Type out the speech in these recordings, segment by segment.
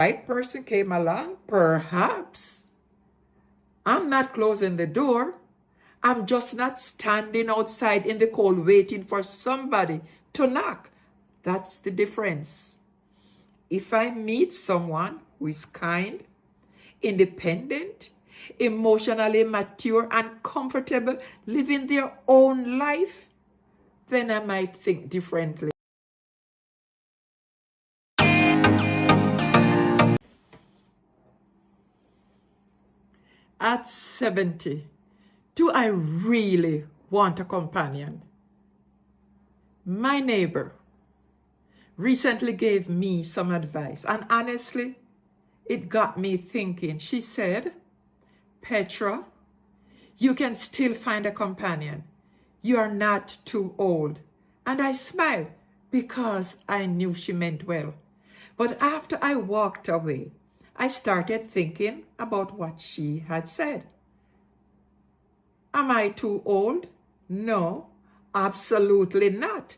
Right person came along, perhaps. I'm not closing the door. I'm just not standing outside in the cold waiting for somebody to knock. That's the difference. If I meet someone who is kind, independent, emotionally mature, and comfortable living their own life, then I might think differently. At 70, do I really want a companion? My neighbor recently gave me some advice, and honestly, it got me thinking. She said, Petra, you can still find a companion. You are not too old. And I smiled because I knew she meant well. But after I walked away, I started thinking about what she had said. Am I too old? No, absolutely not.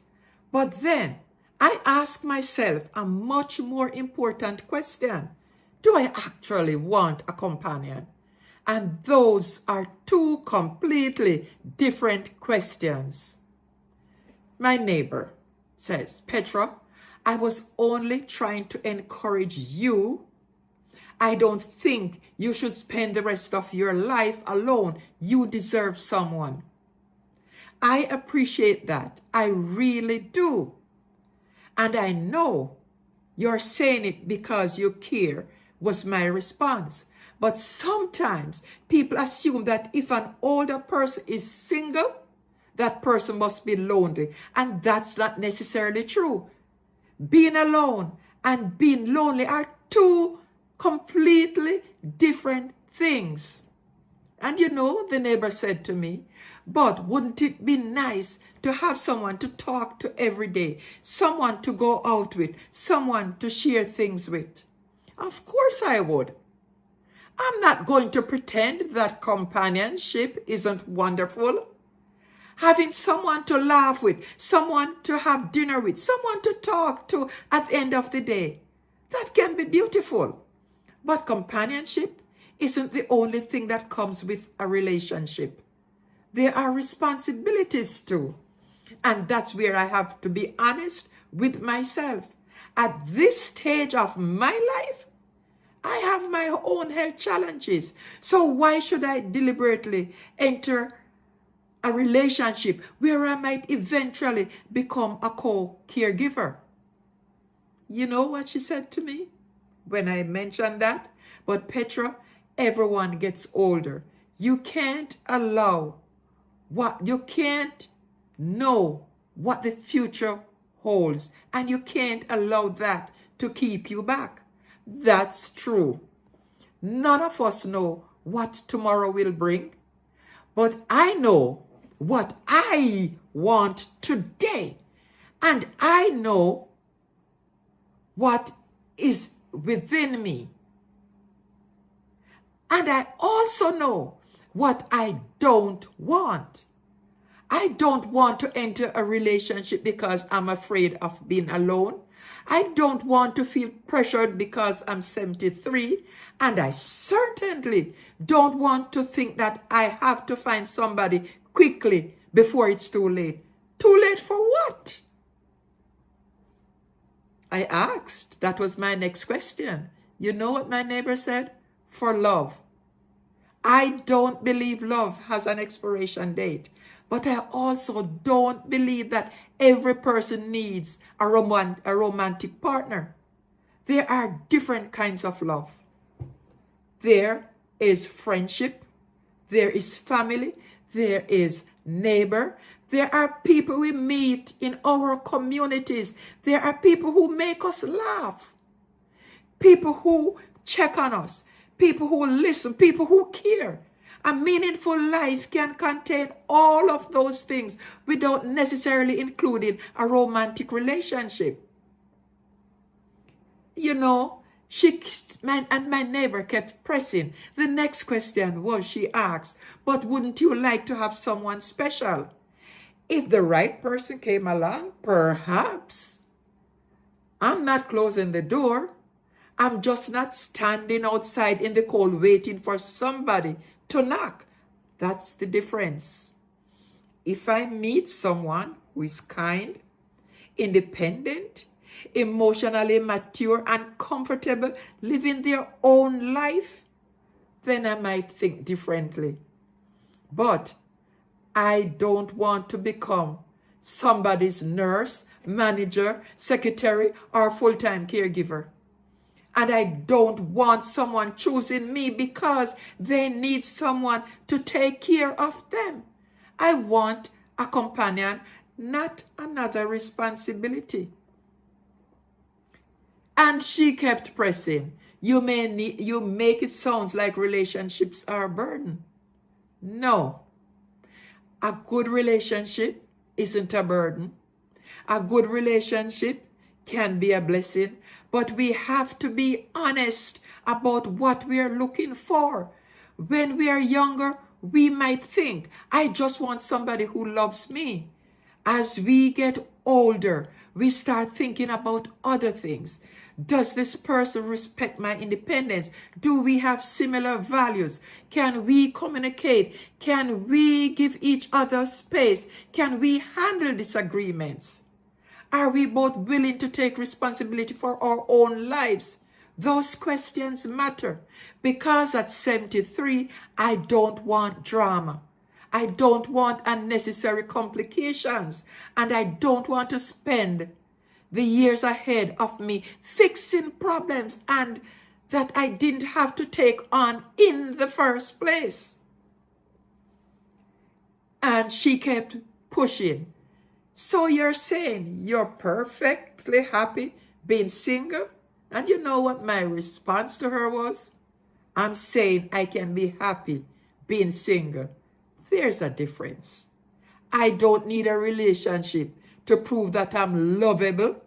But then I asked myself a much more important question. Do I actually want a companion? And those are two completely different questions. My neighbor says, Petra, I was only trying to encourage you. I don't think you should spend the rest of your life alone. You deserve someone. I appreciate that. I really do. And I know you're saying it because you care, was my response. But sometimes people assume that if an older person is single, that person must be lonely. And that's not necessarily true. Being alone and being lonely are two completely different things. And you know, the neighbor said to me, but wouldn't it be nice to have someone to talk to every day, someone to go out with, someone to share things with? Of course I would. I'm not going to pretend that companionship isn't wonderful. Having someone to laugh with, someone to have dinner with, someone to talk to at the end of the day, that can be beautiful. But companionship isn't the only thing that comes with a relationship. There are responsibilities too. And that's where I have to be honest with myself. At this stage of my life, I have my own health challenges. So why should I deliberately enter a relationship where I might eventually become a co-caregiver? You know what she said to me when I mentioned that? But Petra, everyone gets older. You can't know what the future holds, and you can't allow that to keep you back. That's true. None of us know what tomorrow will bring, but I know what I want today, and I know what is within me. And I also know what I don't want. I don't want to enter a relationship because I'm afraid of being alone. I don't want to feel pressured because I'm 73. And I certainly don't want to think that I have to find somebody quickly before it's too late. Too late for what? I asked. That was my next question. You know what my neighbor said? For love. I don't believe love has an expiration date. But I also don't believe that every person needs a romantic partner. There are different kinds of love. There is friendship. There is family. There is neighbor. There are people we meet in our communities. There are people who make us laugh. People who check on us. People who listen. People who care. A meaningful life can contain all of those things without necessarily including a romantic relationship. You know, my neighbor kept pressing. The next question was, she asked, but wouldn't you like to have someone special? If the right person came along, perhaps. I'm not closing the door. I'm just not standing outside in the cold waiting for somebody to knock. That's the difference. If I meet someone who is kind, independent, emotionally mature, and comfortable living their own life, then I might think differently. But I don't want to become somebody's nurse, manager, secretary, or full-time caregiver. And I don't want someone choosing me because they need someone to take care of them. I want a companion, not another responsibility. And she kept pressing. You make it sound like relationships are a burden. No. A good relationship isn't a burden. A good relationship can be a blessing, but we have to be honest about what we are looking for. When we are younger, we might think, I just want somebody who loves me. As we get older, we start thinking about other things. Does this person respect my independence? Do we have similar values? Can we communicate? Can we give each other space? Can we handle disagreements? Are we both willing to take responsibility for our own lives? Those questions matter because at 73, I don't want drama. I don't want unnecessary complications, and I don't want to spend the years ahead of me fixing problems and that I didn't have to take on in the first place. And she kept pushing. So you're saying you're perfectly happy being single? And you know what my response to her was? I'm saying I can be happy being single. There's a difference. I don't need a relationship to prove that I'm lovable.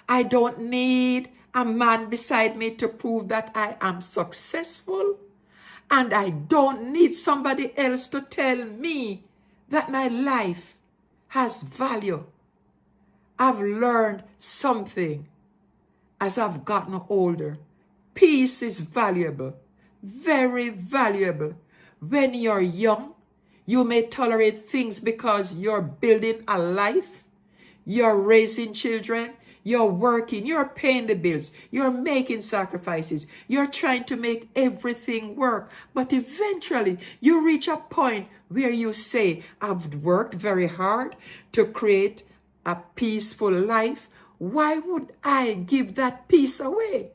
I don't need a man beside me to prove that I am successful. And I don't need somebody else to tell me that my life has value. I've learned something as I've gotten older. Peace is valuable, very valuable. When you're young, you may tolerate things because you're building a life, you're raising children, you're working, you're paying the bills, you're making sacrifices, you're trying to make everything work. But eventually, you reach a point where you say, I've worked very hard to create a peaceful life. Why would I give that peace away?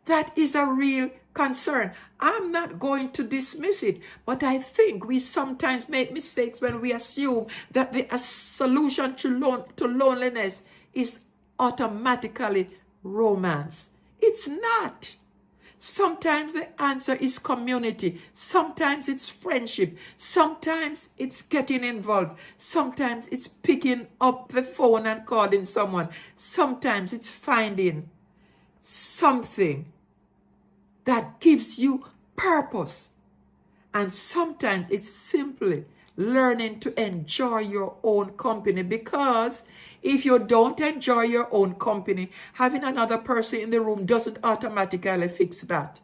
That is a real concern. I'm not going to dismiss it, but I think we sometimes make mistakes when we assume that the solution to loneliness is automatically romance. It's not. Sometimes the answer is community. Sometimes it's friendship. Sometimes it's getting involved. Sometimes it's picking up the phone and calling someone. Sometimes it's finding something that gives you purpose. And sometimes it's simply learning to enjoy your own company, because if you don't enjoy your own company, having another person in the room doesn't automatically fix that.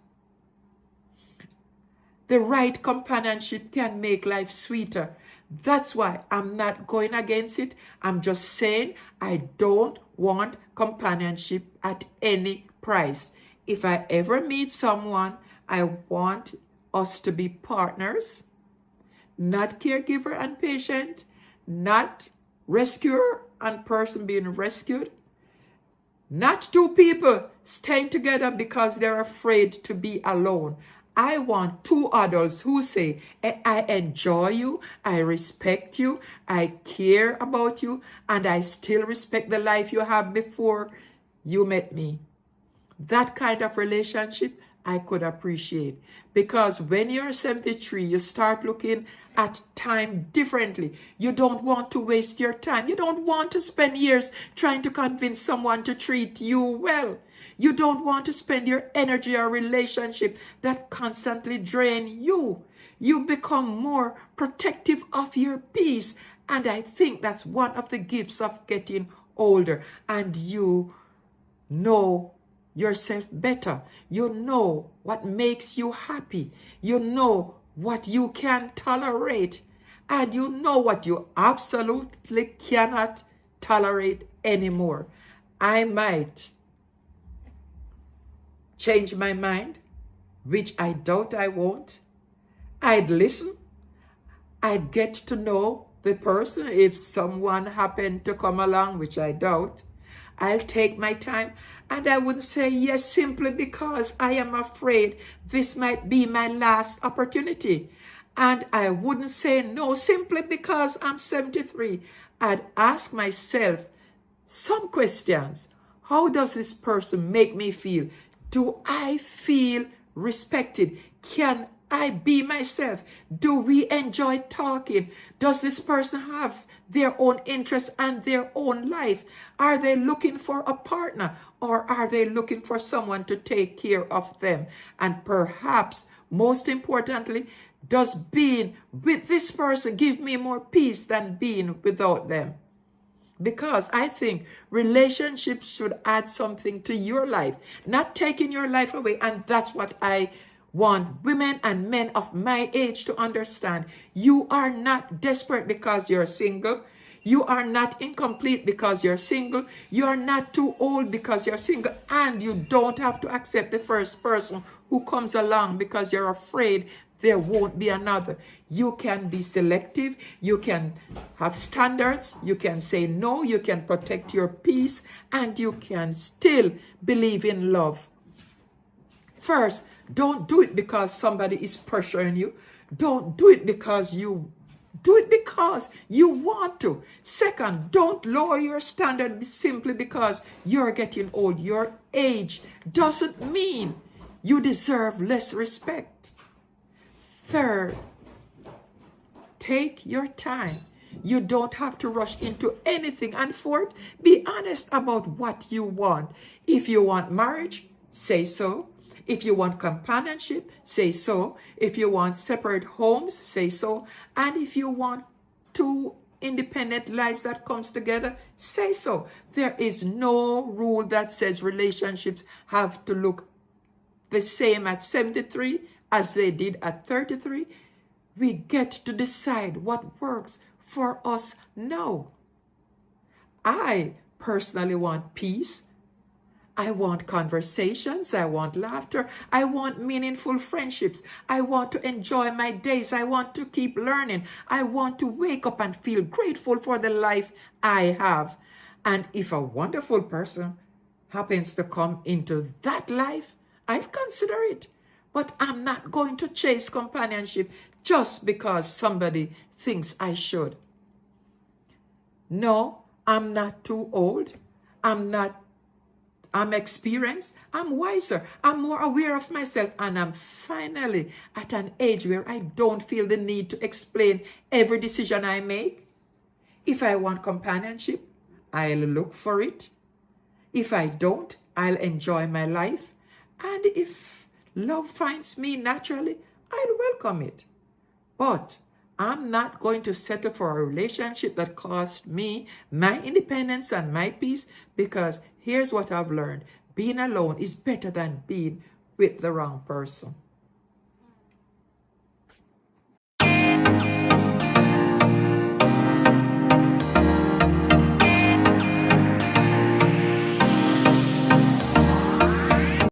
The right companionship can make life sweeter. That's why I'm not going against it. I'm just saying I don't want companionship at any price. If I ever meet someone, I want us to be partners, not caregiver and patient, not rescuer and person being rescued, not two people staying together because they're afraid to be alone. I want two adults who say, I enjoy you, I respect you, I care about you, and I still respect the life you have before you met me. That kind of relationship I could appreciate, because when you're 73, you start looking at time differently. You don't want to waste your time. You don't want to spend years trying to convince someone to treat you well. You don't want to spend your energy or relationship that constantly drain you. You become more protective of your peace. And I think that's one of the gifts of getting older. And you know yourself better. You know what makes you happy. You know what you can tolerate. And you know what you absolutely cannot tolerate anymore. I might change my mind, which I doubt I won't. I'd listen. I'd get to know the person if someone happened to come along, which I doubt. I'll take my time, and I wouldn't say yes simply because I am afraid this might be my last opportunity. And I wouldn't say no simply because I'm 73. I'd ask myself some questions. How does this person make me feel? Do I feel respected? Can I be myself? Do we enjoy talking? Does this person have their own interests and their own life? Are they looking for a partner, or are they looking for someone to take care of them? And perhaps most importantly, does being with this person give me more peace than being without them? Because I think relationships should add something to your life, not taking your life away. And that's what I want women and men of my age to understand. You are not desperate because you're single. You are not incomplete because you're single. You are not too old because you're single. And you don't have to accept the first person who comes along because you're afraid there won't be another. You can be selective. You can have standards. You can say no. You can protect your peace. And you can still believe in love. First, don't do it because somebody is pressuring you. Don't do it because you do it because you want to. Second, don't lower your standard simply because you're getting old. Your age doesn't mean you deserve less respect. Third, take your time. You don't have to rush into anything. And fourth, be honest about what you want. If you want marriage, say so. If you want companionship, say so. If you want separate homes, say so. And if you want two independent lives that comes together, say so. There is no rule that says relationships have to look the same at 73 as they did at 33. We get to decide what works for us now. I personally want peace. I want conversations. I want laughter. I want meaningful friendships. I want to enjoy my days. I want to keep learning. I want to wake up and feel grateful for the life I have. And if a wonderful person happens to come into that life, I'll consider it. But I'm not going to chase companionship just because somebody thinks I should. No, I'm not too old. I'm experienced, I'm wiser, I'm more aware of myself, and I'm finally at an age where I don't feel the need to explain every decision I make. If I want companionship, I'll look for it. If I don't, I'll enjoy my life. And if love finds me naturally, I'll welcome it. But I'm not going to settle for a relationship that costs me my independence and my peace, because here's what I've learned. Being alone is better than being with the wrong person.